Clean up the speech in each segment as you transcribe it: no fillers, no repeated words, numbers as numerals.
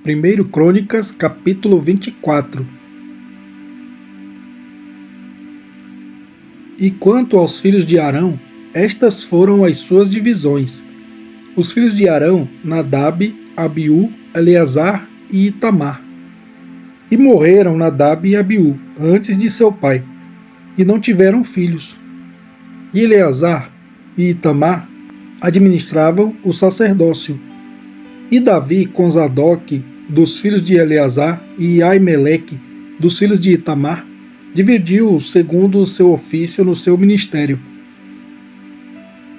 1 Crônicas, capítulo 24. E quanto aos filhos de Arão, estas foram as suas divisões. Os filhos de Arão, Nadab, Abiú, Eleazar e Itamar. E morreram Nadab e Abiú antes de seu pai, e não tiveram filhos. E Eleazar e Itamar administravam o sacerdócio. E Davi com Zadok, dos filhos de Eleazar, e Aimeleque, dos filhos de Itamar, dividiu segundo o seu ofício no seu ministério.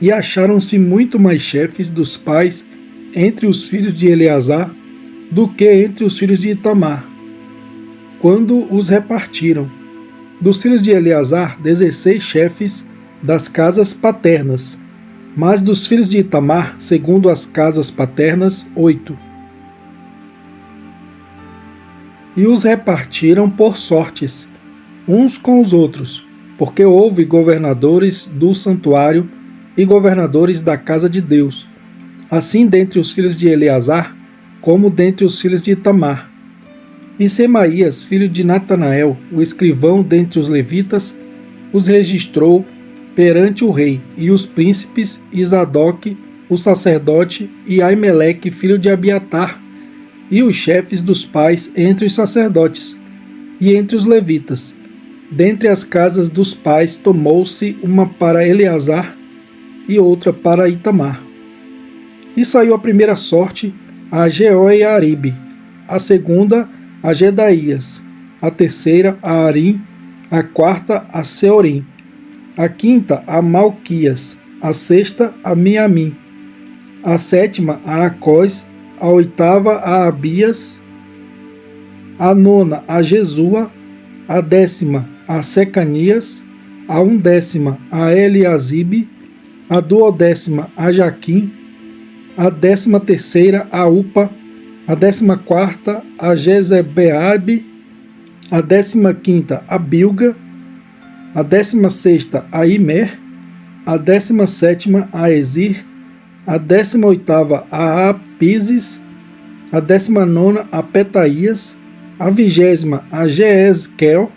E acharam-se muito mais chefes dos pais entre os filhos de Eleazar do que entre os filhos de Itamar, quando os repartiram. Dos filhos de Eleazar, 16 chefes das casas paternas, mas dos filhos de Itamar, segundo as casas paternas, 8. E os repartiram por sortes, uns com os outros, porque houve governadores do santuário e governadores da casa de Deus, assim dentre os filhos de Eleazar, como dentre os filhos de Itamar. E Semaías, filho de Natanael, o escrivão dentre os levitas, os registrou perante o rei, e os príncipes, e Zadok, o sacerdote, e Aimeleque, filho de Abiatar, e os chefes dos pais entre os sacerdotes, e entre os levitas. Dentre as casas dos pais tomou-se uma para Eleazar, e outra para Itamar. E saiu a primeira sorte a Jeoiaribe, a segunda a Jedaías, a terceira a Arim, a quarta a Seorim, a quinta a Malquias, a sexta a Miamim, a sétima a Acós, a oitava a Abias, a nona a Jesua, a décima a Secanias, a undécima a Eliasibe, a duodécima a Jaquim, a 13ª a Upa, a 14ª a Jezebeabe, a 15ª a Bilga, a 16ª a Imer, a 17ª a Ezir, a 18ª a Apises, a 19ª a Petaías, a 20ª a Jeezquel,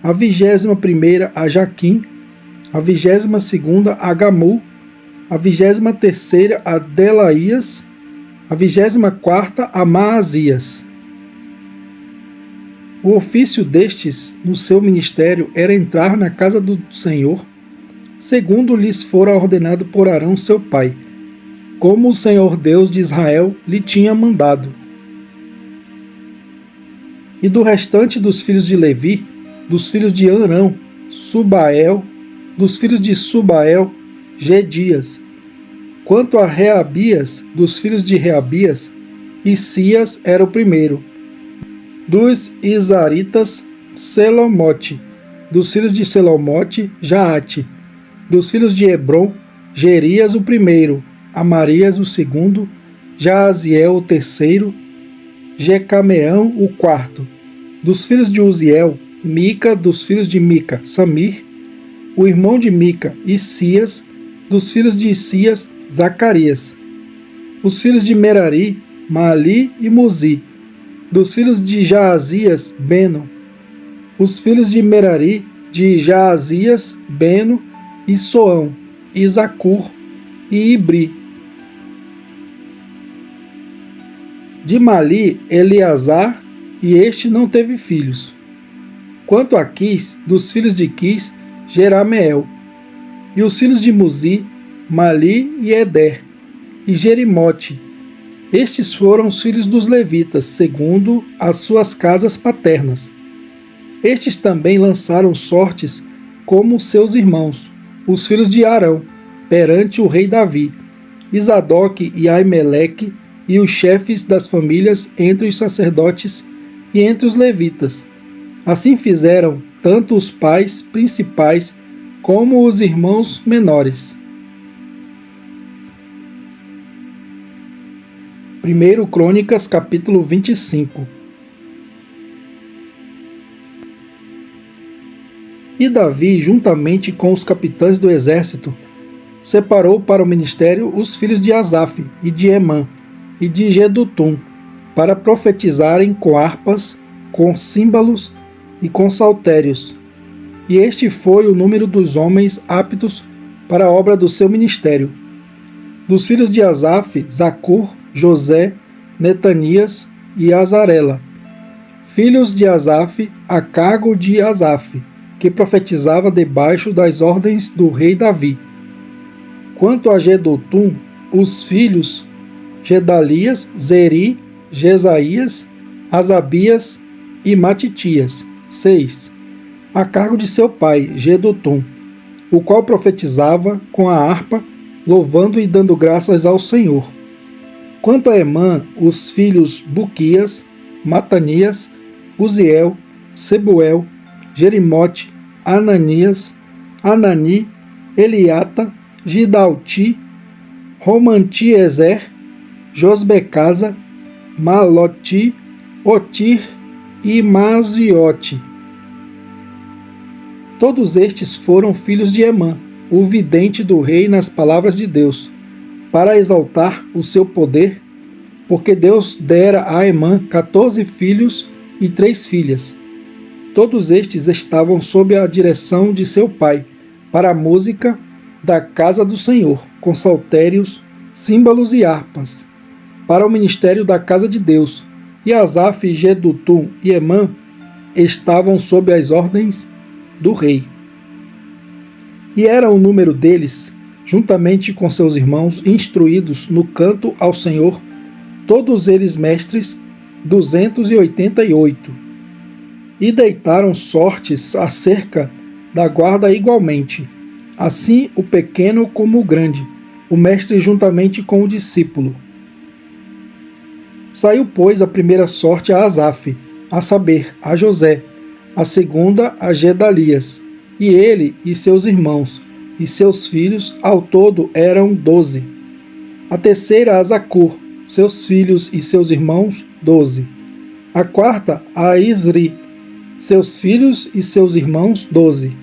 a 21ª a Jaquim, a 22ª a Gamul, a 23ª a Delaías, a 24ª a Maazias. O ofício destes no seu ministério era entrar na casa do Senhor, segundo lhes fora ordenado por Arão seu pai, como o Senhor Deus de Israel lhe tinha mandado. E do restante dos filhos de Levi, dos filhos de Arão, Subael, dos filhos de Subael, Gedias. Quanto a Reabias, dos filhos de Reabias, Isias era o primeiro. Dos Isaritas, Selomote. Dos filhos de Selomote, Jaate. Dos filhos de Hebron, Gerias o primeiro, Amarias o segundo, Jaaziel o terceiro, Jecameão o quarto. Dos filhos de Uziel, Mica. Dos filhos de Mica, Samir, o irmão de Mica, Isias. Dos filhos de Isias, Zacarias. Os filhos de Merari, Maali e Muzi. Dos filhos de Jaazias, Beno. Os filhos de Merari, de Jaazias, Beno e Soão, e Zacur e Ibri. De Maali, Eleazar, e este não teve filhos. Quanto a Quis, dos filhos de Quis, Jerameel. E os filhos de Muzi, Mali e Eder, e Jerimote. Estes foram os filhos dos levitas, segundo as suas casas paternas. Estes também lançaram sortes como seus irmãos, os filhos de Arão, perante o rei Davi, Zadok e Aimeleque, e os chefes das famílias entre os sacerdotes e entre os levitas. Assim fizeram tanto os pais principais como os irmãos menores. 1 Crônicas, capítulo 25. E Davi, juntamente com os capitães do exército, separou para o ministério os filhos de Asaf, e de Emã, e de Gedutum, para profetizarem com harpas, com símbolos e com saltérios. E este foi o número dos homens aptos para a obra do seu ministério. Dos filhos de Asaf, Zacur, José, Netanias e Azarela. Filhos de Asaf, a cargo de Asaf, que profetizava debaixo das ordens do rei Davi. Quanto a Jedutum, os filhos Gedalias, Zeri, Jesaías, Asabias e Matitias. 6. A cargo de seu pai, Jedutum, o qual profetizava com a harpa, louvando e dando graças ao Senhor. Quanto a Emã, os filhos Buquias, Matanias, Uziel, Sebuel, Jerimote, Ananias, Anani, Eliata, Gidalti, Romantiezer, Josbecasa, Maloti, Otir e Maziote. Todos estes foram filhos de Emã, o vidente do rei nas palavras de Deus, para exaltar o seu poder, porque Deus dera a Emã 14 filhos e 3 filhas. Todos estes estavam sob a direção de seu pai, para a música da casa do Senhor, com saltérios, símbolos e harpas, para o ministério da casa de Deus. E Asaf, Jedutum e Emã estavam sob as ordens do rei. E era o número deles, juntamente com seus irmãos, instruídos no canto ao Senhor, todos eles mestres, 288. E deitaram sortes acerca da guarda igualmente, assim o pequeno como o grande, o mestre juntamente com o discípulo. Saiu, pois, a primeira sorte a Asaf, a saber, a José, a segunda a Gedalias, e ele e seus irmãos, e seus filhos, ao todo eram 12. A terceira a Zacur, seus filhos e seus irmãos, 12. A quarta a Isri, seus filhos e seus irmãos, 12.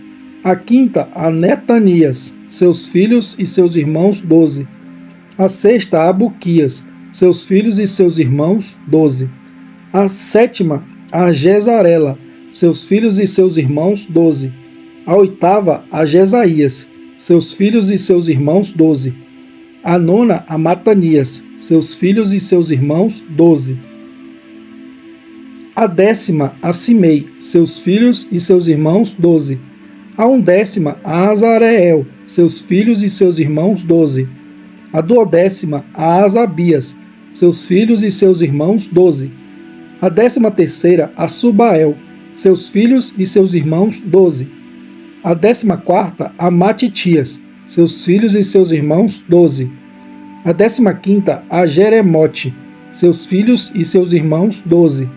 A quinta a Netanias, seus filhos e seus irmãos, 12. A sexta a Buquias, seus filhos e seus irmãos, 12. A sétima a Jezarela, seus filhos e seus irmãos, 12. A oitava a Jesaías, seus filhos e seus irmãos, 12. A nona a Matanias, seus filhos e seus irmãos, 12. A décima a Simei, seus filhos e seus irmãos, 12. A undécima a Azareel, seus filhos e seus irmãos, 12. A duodécima a Asabias, seus filhos e seus irmãos, 12. A 13ª a Subael, seus filhos e seus irmãos, 12. A 14ª a Matitias, seus filhos e seus irmãos, 12. A 15ª a Jeremote, seus filhos e seus irmãos, 12.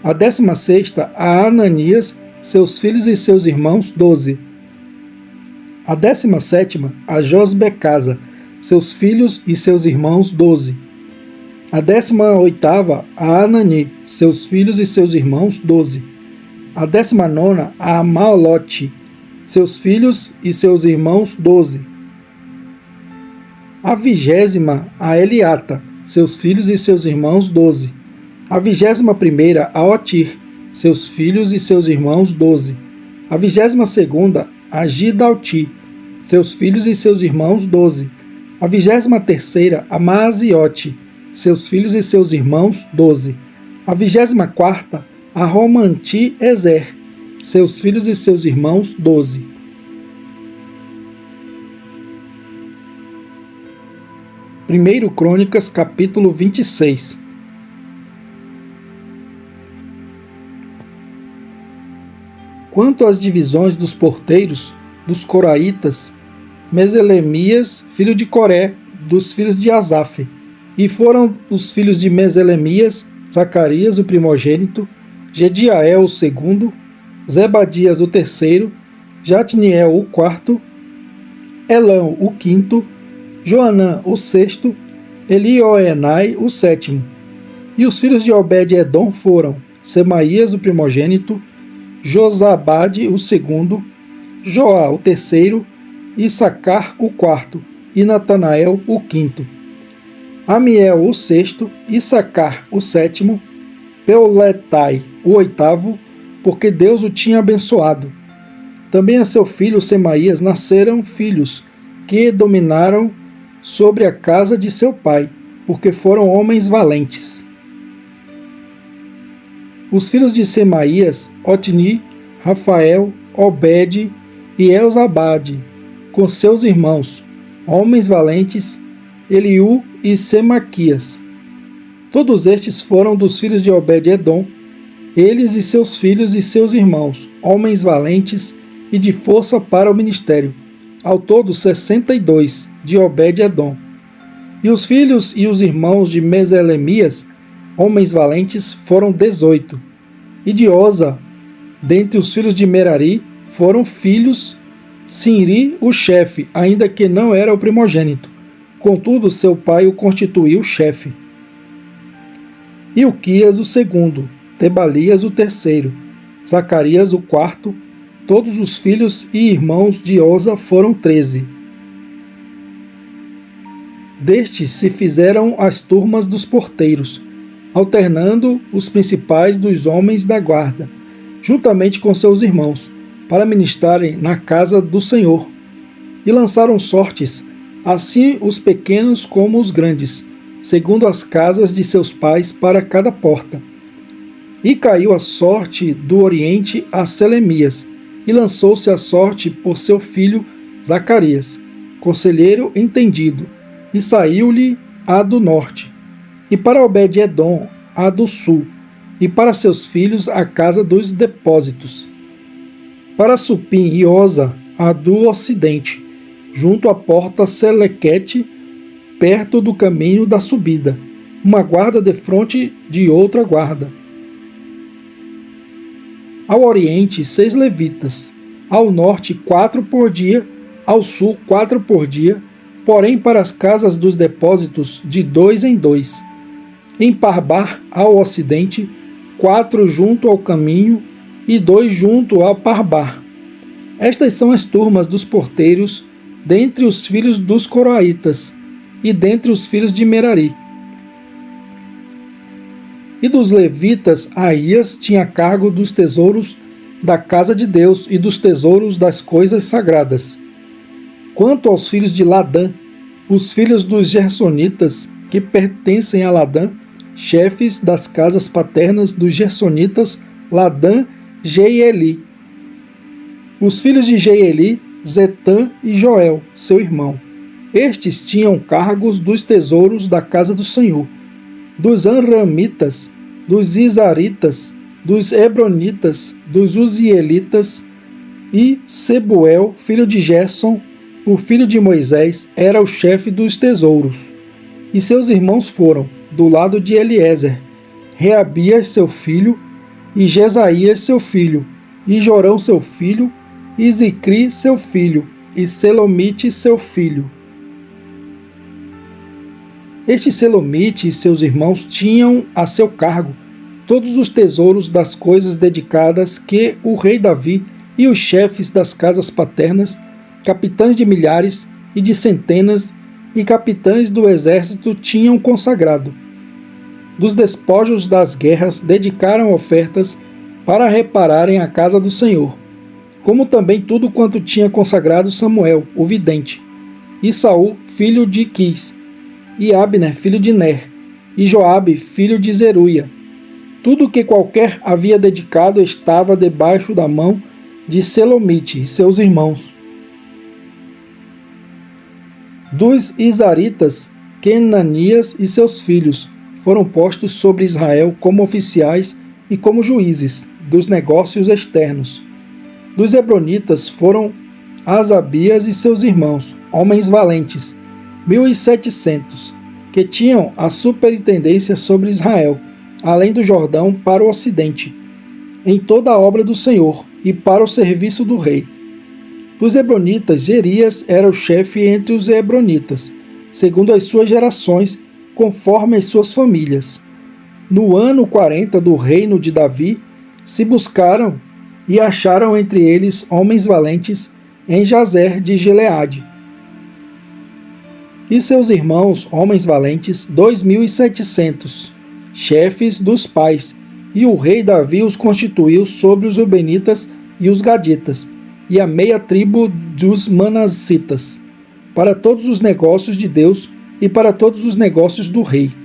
A 16ª a Ananias, seus filhos e seus irmãos, 12. A 17ª a Josbecasa, seus filhos e seus irmãos, 12. A 18ª a Anani, seus filhos e seus irmãos, 12. A 19ª a Maolote, seus filhos e seus irmãos, 12. A 20ª a Eliata, seus filhos e seus irmãos, 12. A 21ª a Otir, seus filhos e seus irmãos, 12. A 22ª a Gidalti, seus filhos e seus irmãos, 12. A 23ª a Maaziote, seus filhos e seus irmãos, 12. A 24ª a Romantiezer, seus filhos e seus irmãos, 12. Primeiro Crônicas, capítulo 26. Quanto às divisões dos porteiros, dos coraitas, Meselemias, filho de Coré, dos filhos de Asaf, e foram os filhos de Meselemias, Zacarias, o primogênito, Gediael, o segundo, Zebadias, o terceiro, Jatniel, o quarto, Elão, o quinto, Joanã, o sexto, Elioenai, o sétimo. E os filhos de Obed-Edom foram Semaías, o primogênito, Josabade, o segundo, Joá, o terceiro, Issacar, o quarto, e Natanael, o quinto. Amiel o sexto, Issacar o sétimo, Peuletai o oitavo, porque Deus o tinha abençoado. Também a seu filho Semaías nasceram filhos, que dominaram sobre a casa de seu pai, porque foram homens valentes. Os filhos de Semaías, Otni, Rafael, Obed e Elzabade, com seus irmãos, homens valentes, Eliú e Semaquias. Todos estes foram dos filhos de Obed-Edom, eles e seus filhos e seus irmãos, homens valentes e de força para o ministério, ao todo 62, de Obed-Edom. E os filhos e os irmãos de Meselemias, homens valentes, foram 18. E de Oza, dentre os filhos de Merari, foram filhos Sinri, o chefe, ainda que não era o primogênito. Contudo, seu pai o constituiu chefe. Ilquias o segundo, Tebalias o terceiro, Zacarias o quarto, todos os filhos e irmãos de Oza foram 13. Destes se fizeram as turmas dos porteiros, alternando os principais dos homens da guarda, juntamente com seus irmãos, para ministrarem na casa do Senhor. E lançaram sortes, assim os pequenos como os grandes, segundo as casas de seus pais para cada porta. E caiu a sorte do oriente a Selemias, e lançou-se a sorte por seu filho Zacarias, conselheiro entendido, e saiu-lhe a do norte, e para Obed-Edom a do sul, e para seus filhos a casa dos depósitos. Para Supim e Oza a do ocidente, junto à porta Selequete, perto do caminho da subida, uma guarda defronte de outra guarda. Ao oriente 6 levitas, ao norte 4 por dia, ao sul 4 por dia, porém para as casas dos depósitos de 2 em 2. Em Parbar, ao ocidente, 4 junto ao caminho e 2 junto ao Parbar. Estas são as turmas dos porteiros, dentre os filhos dos Coroaitas, e dentre os filhos de Merari. E dos levitas, Aías tinha cargo dos tesouros da casa de Deus e dos tesouros das coisas sagradas. Quanto aos filhos de Ladã, os filhos dos Gersonitas, que pertencem a Ladã, chefes das casas paternas dos Gersonitas, Ladã, Jeieli. Os filhos de Jeieli, Zetã e Joel, seu irmão. Estes tinham cargos dos tesouros da casa do Senhor, dos Anramitas, dos Isaritas, dos Hebronitas, dos Uzielitas, e Sebuel, filho de Gerson, o filho de Moisés, era o chefe dos tesouros. E seus irmãos foram, do lado de Eliezer, Reabias seu filho, e Jesaías seu filho, e Jorão seu filho, e Zicri seu filho, e Selomite seu filho. Este Selomite e seus irmãos tinham a seu cargo todos os tesouros das coisas dedicadas que o rei Davi e os chefes das casas paternas, capitães de milhares e de centenas e capitães do exército tinham consagrado. Dos despojos das guerras dedicaram ofertas para repararem a casa do Senhor, como também tudo quanto tinha consagrado Samuel, o vidente, e Saul, filho de Quis, e Abner, filho de Ner, e Joabe, filho de Zeruia. Tudo que qualquer havia dedicado estava debaixo da mão de Selomite e seus irmãos. Dos Isaritas, Kenanias e seus filhos foram postos sobre Israel como oficiais e como juízes dos negócios externos. Dos Hebronitas foram Asabias e seus irmãos, homens valentes, 1.700, que tinham a superintendência sobre Israel, além do Jordão para o ocidente, em toda a obra do Senhor e para o serviço do rei. Dos Hebronitas, Jerias era o chefe entre os Hebronitas, segundo as suas gerações, conforme as suas famílias. No ano 40 do reino de Davi, se buscaram e acharam entre eles homens valentes em Jazer de Gileade. e seus irmãos, homens valentes, 2.700, chefes dos pais, e o rei Davi os constituiu sobre os Rubenitas e os Gaditas, e a meia tribo dos Manassitas, para todos os negócios de Deus e para todos os negócios do rei.